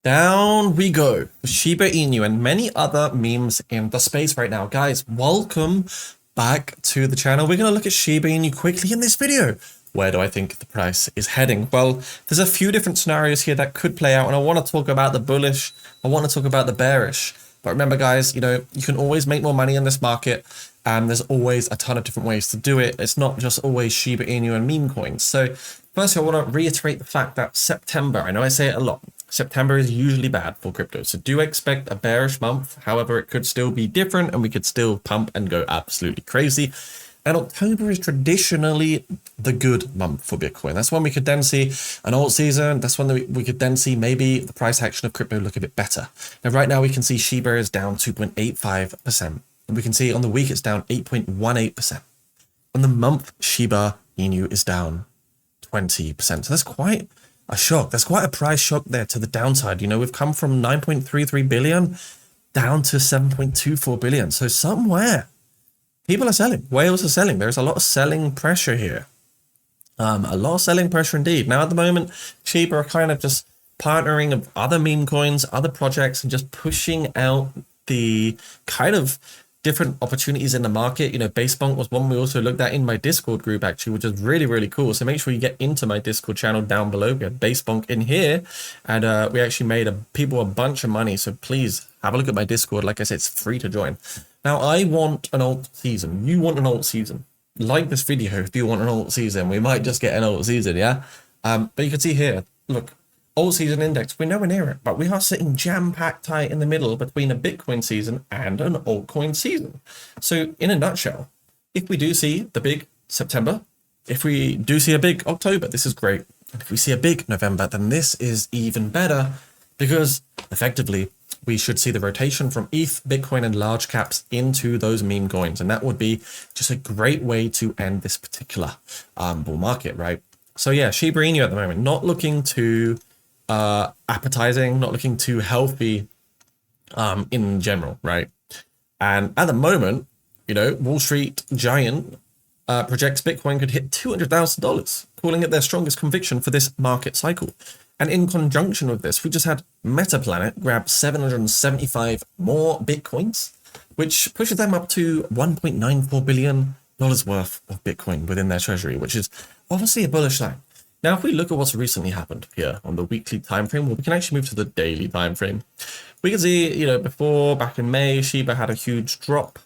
Down we go. Shiba Inu and many other memes in the space right now. Guys, welcome back to the channel. We're going to look at Shiba Inu quickly in this video. Where do I think the price is heading? Well, there's a few different scenarios here that could play out, and I want to talk about the bullish. I want to talk about the bearish. But remember, guys, you can always make more money in this market, and there's always a ton of different ways to do it. It's not just always Shiba Inu and meme coins. So first, I want to reiterate the fact that September, I know I say it a lot, September is usually bad for crypto. So do expect a bearish month. However, it could still be different and we could still pump and go absolutely crazy. And October is traditionally the good month for Bitcoin. That's when we could then see an alt season. That's when we could then see maybe the price action of crypto look a bit better. Now, right now we can see Shiba is down 2.85%. And we can see on the week it's down 8.18%. On the month, Shiba Inu is down 20%. So that's quite a shock. There's quite a price shock there to the downside. We've come from 9.33 billion down to 7.24 billion. So somewhere people are selling. Whales are selling. There's a lot of selling pressure here. A lot of selling pressure indeed. Now at the moment, Shiba are kind of just partnering with other meme coins, other projects, and just pushing out the kind of different opportunities in the market. BONK was one we also looked at in my Discord group, actually, which is really, really cool. So make sure you get into my Discord channel down below. We have BONK in here, and we actually made people a bunch of money. So please have a look at my Discord. Like I said, it's free to join. Now, I want an alt season. You want an alt season. Like this video if you want an alt season. We might just get an alt season, yeah? But you can see here, look, alt season index, we're nowhere near it, but we are sitting jam-packed tight in the middle between a Bitcoin season and an altcoin season. So in a nutshell, if we do see the big September, if we do see a big October, this is great. And if we see a big November, then this is even better, because effectively we should see the rotation from ETH, Bitcoin, and large caps into those meme coins. And that would be just a great way to end this particular bull market, right? So yeah, Shiba Inu at the moment, not looking too appetizing, not looking too healthy in general, right? And at the moment, Wall Street giant projects Bitcoin could hit $200,000, calling it their strongest conviction for this market cycle. And in conjunction with this, we just had Metaplanet grab 775 more Bitcoins, which pushes them up to $1.94 billion worth of Bitcoin within their treasury, which is obviously a bullish sign. Now, if we look at what's recently happened here on the weekly time frame, well, we can actually move to the daily time frame. We can see, before, back in May, Shiba had a huge drop.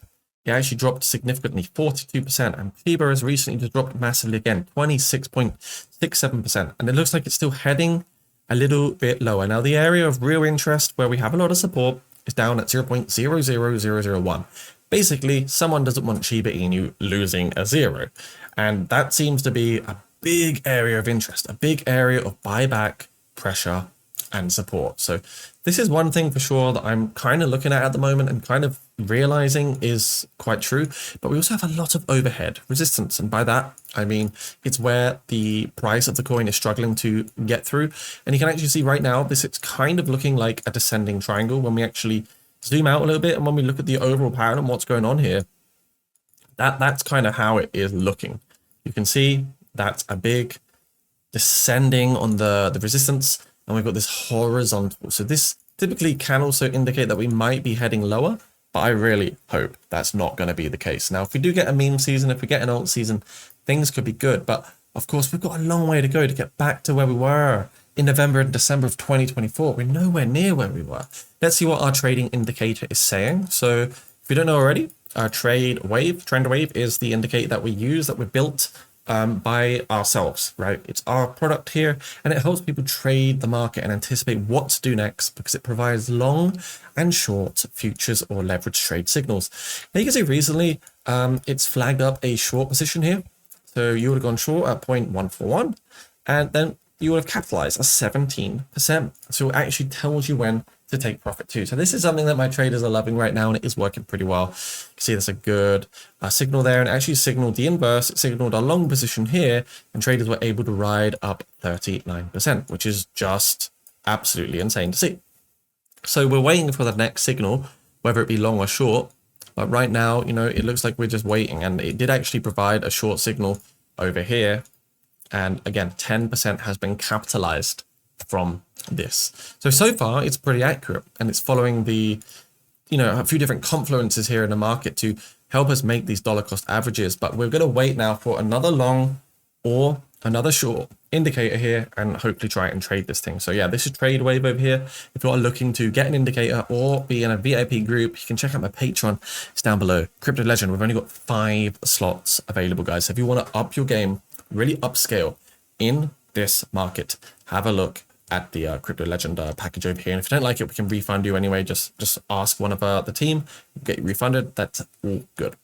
It actually dropped significantly, 42%, and Shiba has recently just dropped massively again, 26.67%, and it looks like it's still heading a little bit lower. Now, the area of real interest where we have a lot of support is down at 0.00001. Basically, someone doesn't want Shiba Inu losing a zero, and that seems to be a big area of interest, a big area of buyback pressure and support. So this is one thing for sure that I'm kind of looking at the moment and kind of realizing is quite true. But we also have a lot of overhead resistance. And by that, I mean, it's where the price of the coin is struggling to get through. And you can actually see right now, it's kind of looking like a descending triangle when we actually zoom out a little bit. And when we look at the overall pattern and what's going on here, that's kind of how it is looking. You can see that's a big descending on the resistance, and we've got this horizontal. So this typically can also indicate that we might be heading lower, but I really hope that's not going to be the case. Now, if we do get a meme season, if we get an alt season, things could be good. But of course, we've got a long way to go to get back to where we were in November and December of 2024. We're nowhere near where we were. Let's see what our trading indicator is saying. So if you don't know already, our trend wave is the indicator that we use, that we built by ourselves, right? It's our product here, and it helps people trade the market and anticipate what to do next, because it provides long and short futures or leverage trade signals. Now you can see recently it's flagged up a short position here. So you would have gone short at 0.141, and then you would have capitalized at 17%. So it actually tells you when to take profit too. So this is something that my traders are loving right now, and it is working pretty well. You can see there's a good signal there, and actually signaled the inverse. It signaled a long position here, and traders were able to ride up 39%, which is just absolutely insane to see. So we're waiting for the next signal, whether it be long or short. But right now, it looks like we're just waiting, and it did actually provide a short signal over here. And again, 10% has been capitalized from this. So far it's pretty accurate, and it's following the, a few different confluences here in the market to help us make these dollar cost averages. But we're going to wait now for another long or another short indicator here and hopefully try and trade this thing. So yeah, this is Trade Wave over here. If you are looking to get an indicator or be in a VIP group, you can check out my Patreon. It's down below. Crypto Legend, we've only got 5 slots available, guys. So if you want to up your game, really upscale in this market, have a look at the Crypto Legend package over here. And if you don't like it, we can refund you anyway. Just ask one of the team, get you refunded. That's all good.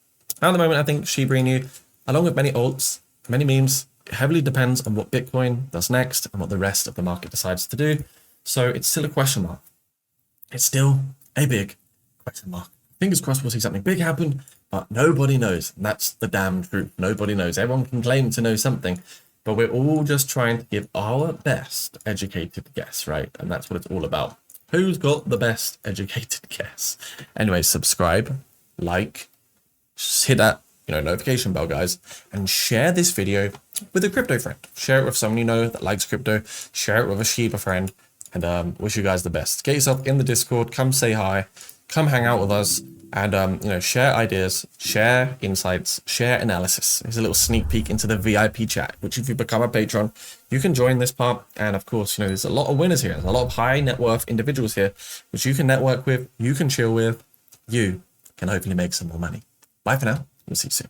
At the moment, I think Shiba Inu, along with many alts, many memes, it heavily depends on what Bitcoin does next and what the rest of the market decides to do. So it's still a question mark. It's still a big question mark. Fingers crossed we'll see something big happen, but nobody knows. And that's the damn truth. Nobody knows. Everyone can claim to know something, but we're all just trying to give our best educated guess, right? And that's what it's all about. Who's got the best educated guess? Anyway, subscribe, like, just hit that notification bell, guys, and share this video with a crypto friend. Share it with someone you know that likes crypto. Share it with a Shiba friend, and wish you guys the best. Get yourself in the Discord. Come say hi. Come hang out with us, and share ideas, share insights, share analysis. Here's a little sneak peek into the VIP chat, which if you become a patron, you can join this part. And of course, there's a lot of winners here. There's a lot of high net worth individuals here, which you can network with, you can chill with, you can hopefully make some more money. Bye for now. We'll see you soon.